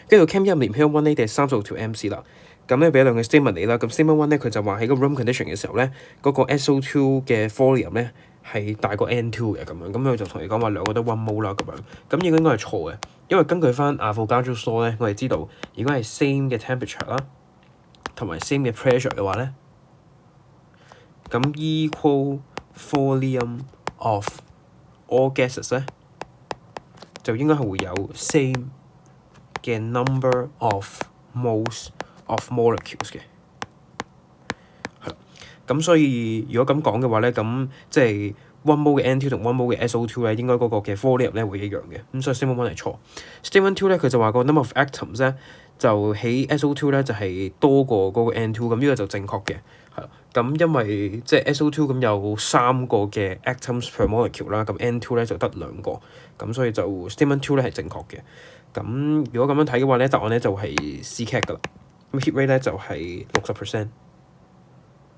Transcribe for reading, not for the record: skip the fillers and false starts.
跟住 Chem 1連 Chem 1呢，就係36條 MC 啦。咁咧俾兩個 statement 你啦。咁 statement 1咧佢就話喺個 room condition 嘅時候咧，嗰個 SO2 嘅 volume 咧係大過 N2 嘅咁樣。咁佢就同你講話兩個都 1 mol 啦咁樣。咁應該係錯嘅，因為根據翻 Avogadro's law 咧，我哋知道如果係 same 嘅 temperature 啦，同埋 same 嘅 pressure 嘅話咧，咁 equal volume of all gases 咧，就應該係會有 same 嘅 number of moles of molecules 嘅，係啦。咁所以如果咁講嘅話咧，咁即係 1 mol 嘅 N2 同1 mol 嘅 SO2 咧，應該嗰個嘅 volume 咧會一樣嘅。咁所以 statement 1係錯。statement 2咧佢就話個 number of atoms 咧就喺 SO2 咧就係多過嗰個 N2，咁呢個就正確嘅，係啦。咁因為即係 SO2 咁有3個嘅 atoms per molecule 啦，咁 N2 咧就得2個，咁所以就 statement 2咧係正確嘅。咁如果咁樣睇嘅話咧，答案咧就係 C cat 噶啦。咁 heat rate 咧就係60%。